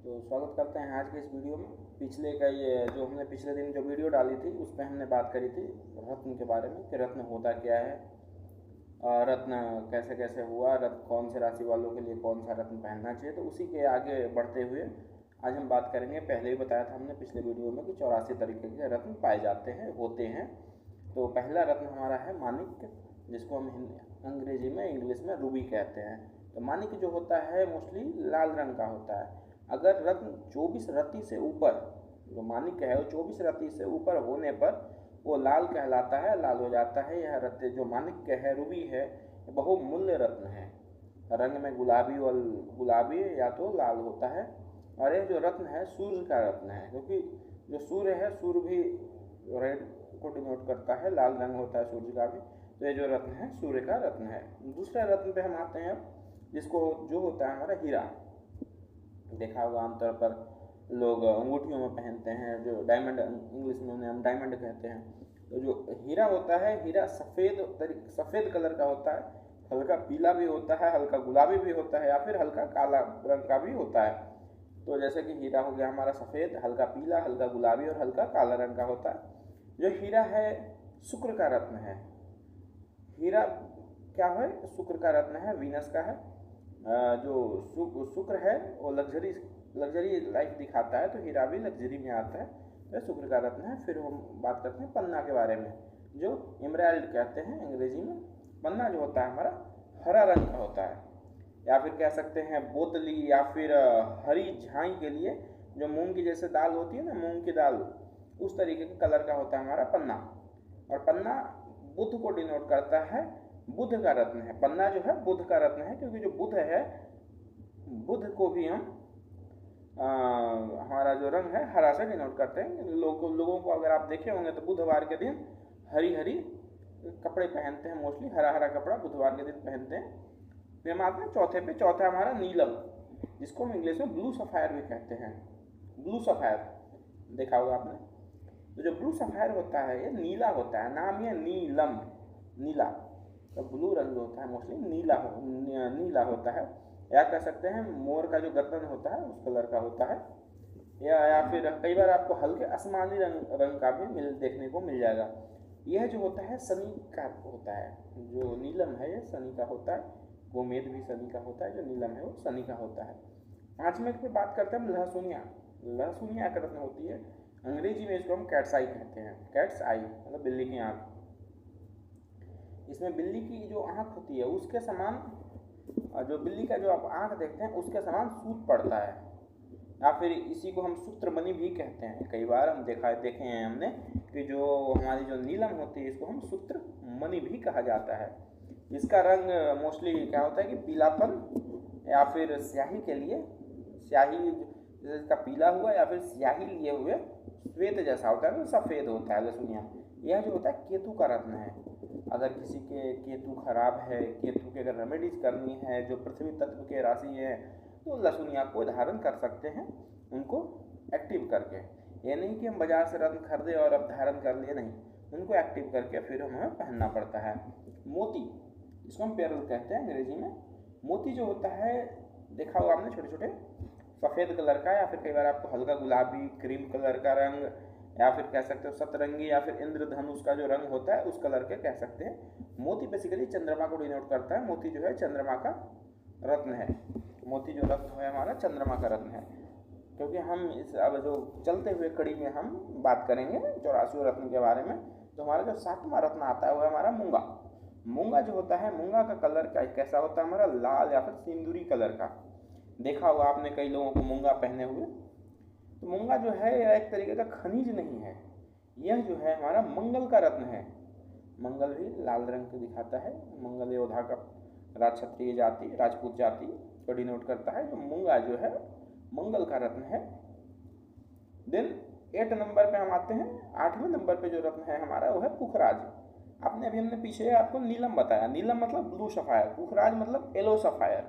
तो स्वागत करते हैं आज के इस वीडियो में। पिछले का ये जो हमने पिछले दिन जो वीडियो डाली थी उस पर हमने बात करी थी रत्न के बारे में कि रत्न होता क्या है, रत्न कैसे कैसे हुआ, रत्न कौन से राशि वालों के लिए कौन सा रत्न पहनना चाहिए। तो उसी के आगे बढ़ते हुए आज हम बात करेंगे। पहले ही बताया था हमने पिछले वीडियो में कि 84 तरीके के रत्न पाए जाते हैं होते हैं। तो पहला रत्न हमारा है माणिक, जिसको हम अंग्रेजी में इंग्लिश में रूबी कहते हैं। तो माणिक जो होता है मोस्टली लाल रंग का होता है। अगर रत्न 24 रत्ती से ऊपर, जो माणिक है वो 24 रत्ती से ऊपर होने पर वो लाल कहलाता है, लाल हो जाता है। यह रत्न जो माणिक है, रूबी है, बहुमूल्य रत्न है। रंग में गुलाबी या तो लाल होता है। और ये जो रत्न है सूर्य का रत्न है, क्योंकि जो सूर्य है, सूर्य भी रेड को डिनोट करता है, लाल रंग होता है सूर्य का भी। तो ये जो रत्न है सूर्य का रत्न है। दूसरे रत्न पे हम आते हैं, जिसको जो होता है हमारा हीरा। देखा होगा आमतौर पर लोग अंगूठियों में पहनते हैं, जो डायमंड, इंग्लिश में उन्हें हम डायमंड कहते हैं। तो जो हीरा होता है, हीरा सफ़ेद कलर का होता है, हल्का पीला भी होता है, हल्का गुलाबी भी होता है, या फिर हल्का काला रंग का भी होता है। तो जैसे कि हीरा हो गया हमारा सफ़ेद, हल्का पीला, हल्का गुलाबी और हल्का काला रंग का होता है। जो हीरा है शुक्र का रत्न है। हीरा क्या है? शुक्र का रत्न है, वीनस का है। जो शुक्र है वो लग्जरी लाइफ दिखाता है, तो हीरा भी लग्जरी में आता है, तो शुक्र का रत्न है। फिर हम बात करते हैं पन्ना के बारे में, जो एमराल्ड कहते हैं अंग्रेजी में। पन्ना जो होता है हमारा हरा रंग का होता है, या फिर कह सकते हैं बोतली, या फिर हरी झाई के लिए जो मूंग की जैसे दाल होती है ना, मूंग की दाल, उस तरीके के कलर का होता है हमारा पन्ना। और पन्ना बुध को डिनोट करता है, बुध का रत्न है। पन्ना जो है बुध का रत्न है, क्योंकि जो बुध है, बुध को भी हम हमारा जो रंग है हरा से डिनोट करते हैं। लोगों को अगर आप देखे होंगे तो बुधवार के दिन हरी हरी कपड़े पहनते हैं, मोस्टली हरा हरा कपड़ा बुधवार के दिन पहनते हैं। फिर हम आते हैं चौथे पे। चौथा हमारा नीलम, जिसको हम इंग्लिश में ब्लू सफ़ायर भी कहते हैं। ब्लू सफ़ायर देखा होगा आपने। तो जो ब्लू सफ़ायर होता है ये नीला होता है, नाम ये नीलम, नीला। तो ब्लू रंग होता है मोस्टली नीला होता है, या कह सकते हैं मोर का जो गर्दन होता है उस कलर का होता है, या फिर कई बार आपको हल्के आसमानी रंग का भी देखने को मिल जाएगा। यह जो होता है शनि का होता है। जो नीलम है ये शनि का होता है, गोमेद भी शनि का होता है, जो नीलम है वो शनि का होता है। पाँचवें पे बात करते हैं हम लहसुनिया। लहसुनिया का रत्न होती है, अंग्रेजी में इसको हम कैट्स आई कहते हैं। कैट्स आई मतलब बिल्ली की आँख। इसमें बिल्ली की जो आँख होती है उसके समान, जो बिल्ली का जो आप आँख देखते हैं उसके समान सूत पड़ता है, या फिर इसी को हम सूत्रमणि भी कहते हैं। कई बार हम देखे हैं हमने कि जो हमारी जो नीलम होती है इसको हम सूत्रमणि भी कहा जाता है। इसका रंग मोस्टली क्या होता है कि पीलापन, या फिर स्याही के लिए, स्याही इसका पीला हुआ या फिर स्याही लिए हुए श्वेत जैसा होता है, तो सफ़ेद होता है लहसुनिया। यह जो होता है केतु का रत्न है। अगर किसी के केतु खराब है, केतु के अगर रेमेडीज करनी है, जो पृथ्वी तत्व के राशि है, तो लहसुनिया को धारण कर सकते हैं, उनको एक्टिव करके। ये नहीं कि हम बाजार से रत्न खरीदे और अब धारण कर लिए, नहीं, उनको एक्टिव करके फिर हमें पहनना पड़ता है। मोती, इसको हम पेरल कहते हैं अंग्रेजी में। मोती जो होता है देखा होगा आपने, छोटे छोटे सफ़ेद कलर का, या फिर कई बार आपको हल्का गुलाबी क्रीम कलर का रंग, या फिर कह सकते हो सतरंगी, या फिर इंद्रधनुष का जो रंग होता है उस कलर के कह सकते हैं। मोती बेसिकली चंद्रमा को डिनोट करता है। मोती जो है चंद्रमा का रत्न है। मोती जो रत्न है हमारा चंद्रमा का रत्न है। क्योंकि हम इस अब जो चलते हुए कड़ी में हम बात करेंगे 84 रत्न के बारे में, तो हमारा जो 7वां रत्न आता है वो है हमारा मूंगा। मूंगा जो होता है, मूंगा का कलर कैसा होता है हमारा, लाल या फिर सिंदूरी कलर का। देखा होगा आपने कई लोगों को मूंगा पहने हुए। तो मूंगा जो है यह एक तरीके का खनिज नहीं है, यह जो है हमारा मंगल का रत्न है। मंगल भी लाल रंग को दिखाता है। मंगल योद्धा का क्षत्रिय जाति, राजपूत जाति को डिनोट करता है। जो मूंगा जो है मंगल का रत्न है। देन 8 नंबर पे हम आते हैं। 8वें नंबर पे जो रत्न है हमारा वो है पुखराज। हमने पीछे आपको नीलम बताया, नीलम मतलब ब्लू सफ़ायर, पुखराज मतलब येलो सफ़ायर।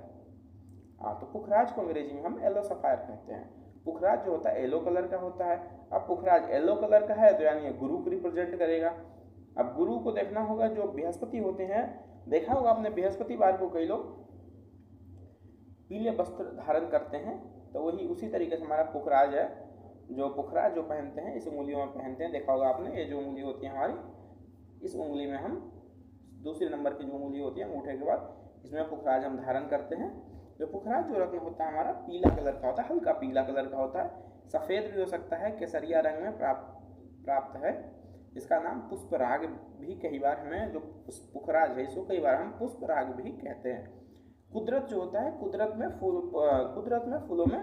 तो पुखराज को अंग्रेजी में हम येलो सफ़ायर कहते हैं। पुखराज जो होता है येलो कलर का होता है। अब पुखराज येलो कलर का है तो यानी ये गुरु को रिप्रेजेंट करेगा। अब गुरु को देखना होगा, जो बृहस्पति होते हैं, देखा होगा आपने बृहस्पतिवार को कई लोग पीले वस्त्र धारण करते हैं, तो वही उसी तरीके से हमारा पुखराज है, जो पुखराज जो पहनते हैं इस उंगलियों में पहनते हैं। देखा होगा आपने, ये जो उंगली होती है हमारी, इस उंगली में हम दूसरे नंबर की जो उंगली होती है अंगूठे के बाद, इसमें पुखराज हम धारण करते हैं। जो पुखराज जो रत्न होता है हमारा पीला कलर का होता है, हल्का पीला कलर का होता है, सफ़ेद भी हो सकता है, केसरिया रंग में प्राप्त है। इसका नाम पुष्पराग भी कई बार हमें, जो पुखराज है इसको कई बार हम पुष्पराग भी कहते हैं। कुदरत जो होता है, कुदरत में फूलों में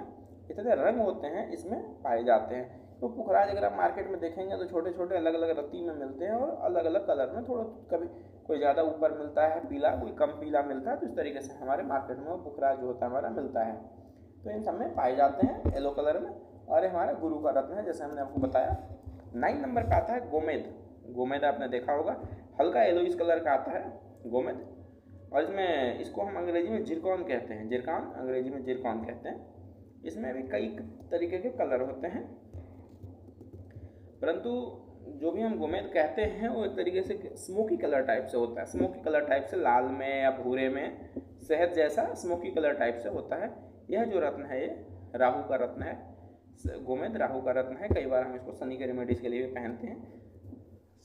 इतने रंग होते हैं, इसमें पाए जाते हैं। तो पुखराज अगर आप मार्केट में देखेंगे तो छोटे छोटे अलग अलग रत्ती में मिलते हैं, और अलग अलग कलर में, थोड़ा कभी कोई ज़्यादा ऊपर मिलता है पीला, कोई कम पीला मिलता है। तो इस तरीके से हमारे मार्केट में वो पुखराज जो होता है हमारा मिलता है। तो इन सब में पाए जाते हैं येलो कलर में, और ये हमारा गुरु का रत्न है, जैसे हमने आपको बताया। 9 नंबर का आता है गोमेद। गोमेद आपने देखा होगा, हल्का येलोइश कलर का आता है गोमेद, और इसमें इसको हम अंग्रेजी में जिरकॉन कहते हैं, जिरकॉन अंग्रेजी में जिरकॉन कहते हैं। इसमें भी कई तरीके के कलर होते हैं, परंतु जो भी हम गोमेद कहते हैं वो एक तरीके से स्मोकी कलर टाइप से होता है, स्मोकी कलर टाइप से, लाल में या भूरे में, शहद जैसा स्मोकी कलर टाइप से होता है। यह जो रत्न है ये राहु का रत्न है, गोमेद राहु का रत्न है। कई बार हम इसको शनि के रेमेडीज़ के लिए भी पहनते हैं,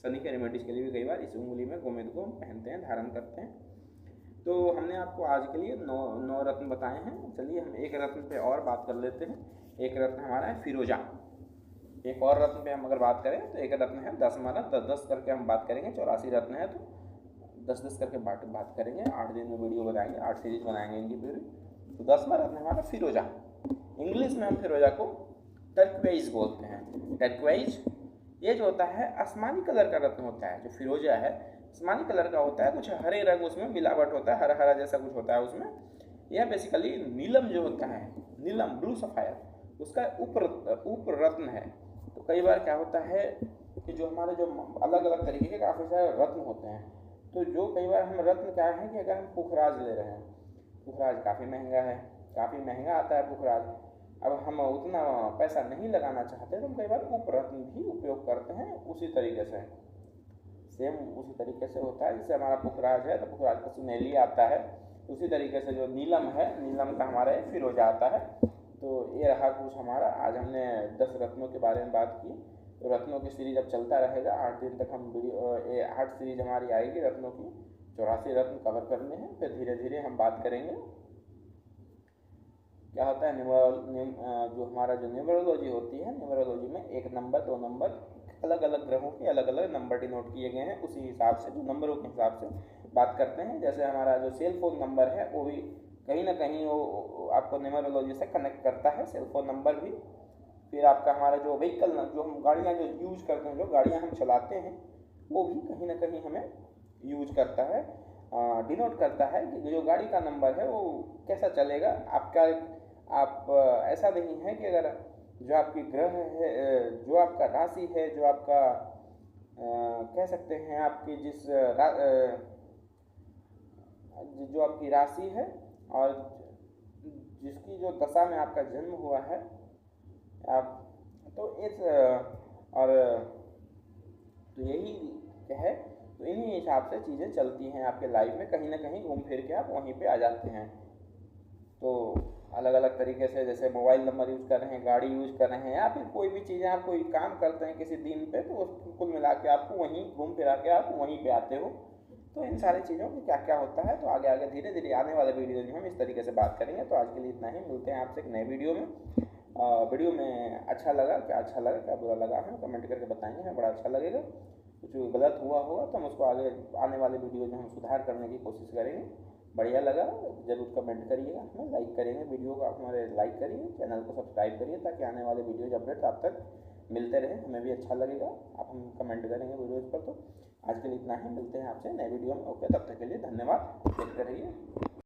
शनि के रेमेडीज़ के लिए भी कई बार इस उंगली में गोमेद को पहनते हैं, धारण करते हैं। तो हमने आपको आज के लिए 9 रत्न बताए हैं। चलिए हम एक रत्न पे और बात कर लेते हैं। एक रत्न हमारा है फिरोजा। एक और रत्न पे हम अगर बात करें तो एक रत्न है 10, हमारा 10 करके हम बात करेंगे। 84 रत्न है तो 10 करके बात करेंगे। 8 दिन में वीडियो बनाएंगे, 8 सीरीज बनाएंगे इनकी पूरी। तो 10वां रत्न हमारा फिरोजा। इंग्लिश में हम फिरोजा को टर्क्वाइज बोलते हैं। टर्क्वाइज ये जो होता है आसमानी कलर का रत्न होता है। जो फिरोजा है आसमानी कलर का होता है, कुछ हरे रंग उसमें मिलावट होता है, हरा हरा जैसा कुछ होता है उसमें। यह बेसिकली नीलम जो होता है, नीलम ब्लू सफ़ायर, उसका उप रत्न है। तो कई बार क्या होता है कि जो हमारे जो अलग अलग तरीके के काफ़ी सारे रत्न होते हैं, तो जो कई बार हम रत्न क्या है कि अगर हम पुखराज ले रहे हैं, पुखराज काफ़ी महंगा है, काफ़ी महंगा आता है पुखराज। अब हम उतना पैसा नहीं लगाना चाहते तो हम कई बार उप रत्न भी उपयोग करते हैं। उसी तरीके से सेम उसी तरीके से होता है। जैसे हमारा पुखराज है तो पुखराज का सुनहली आता है, उसी तरीके से जो नीलम है, नीलम का हमारा फिरोजा आता है। तो ये रहा कुछ हमारा, आज हमने 10 रत्नों के बारे में बात की। तो रत्नों की सीरीज अब चलता रहेगा, 8 दिन तक हम वीडियो 8 सीरीज हमारी आएगी रत्नों की। 84 रत्न कवर करने हैं, फिर धीरे धीरे हम बात करेंगे क्या होता है। जो हमारा जो न्यूमरोलॉजी होती है, न्यूमरोलॉजी में 1 नंबर 2 नंबर अलग अलग ग्रहों के अलग अलग नंबर डिनोट किए गए हैं। उसी हिसाब से जो नंबरों के हिसाब से बात करते हैं। जैसे हमारा जो सेल फोन नंबर है वो भी कहीं ना कहीं वो आपको न्यूमरोलॉजी से कनेक्ट करता है, सेल फोन नंबर भी। फिर आपका हमारा जो व्हीकल, जो हम गाड़ियाँ जो यूज करते हैं, जो गाड़ियाँ हम चलाते हैं, वो भी कहीं ना कहीं हमें यूज करता है, डिनोट करता है कि जो गाड़ी का नंबर है वो कैसा चलेगा आपका। आप ऐसा नहीं है कि अगर जो आपकी ग्रह है, जो आपका राशि है, जो आपका कह सकते हैं आपकी जो आपकी राशि है और जिसकी जो दशा में आपका जन्म हुआ है, आप तो इस और तो यही है। तो इन्हीं हिसाब से चीज़ें चलती हैं आपके लाइफ में, कहीं ना कहीं घूम फिर के आप वहीं पे आ जाते हैं। तो अलग अलग तरीके से, जैसे मोबाइल नंबर यूज़ कर रहे हैं, गाड़ी यूज़ कर रहे हैं, या फिर कोई भी चीज़ें आप कोई काम करते हैं किसी दिन पे, तो उसको कुल मिला के आपको वहीं घूम फिरा के आप वहीं पे आते हो। तो इन सारी चीज़ों में क्या क्या होता है, तो आगे आगे धीरे धीरे आने वाले वीडियो में हम इस तरीके से बात करेंगे। तो आज के लिए इतना ही, मिलते हैं आपसे एक नए वीडियो में। वीडियो में अच्छा लगा, क्या बुरा लगा, हम कमेंट करके बताएंगे, हमें बड़ा अच्छा लगेगा। कुछ गलत हुआ होगा तो हम उसको आगे आने वाले वीडियो में हम सुधार करने की कोशिश करेंगे। बढ़िया लगा ज़रूर कमेंट करिएगा, हमें लाइक करेंगे, वीडियो को हमारे लाइक करिए, चैनल को सब्सक्राइब करिए, ताकि आने वाले वीडियोज अपडेट्स आप तक मिलते रहे, हमें भी अच्छा लगेगा। आप हम कमेंट करेंगे वीडियोज़ पर। तो आज के लिए इतना ही, मिलते हैं आपसे नए वीडियो में। ओके, तब तक के लिए धन्यवाद, देखते रहिए।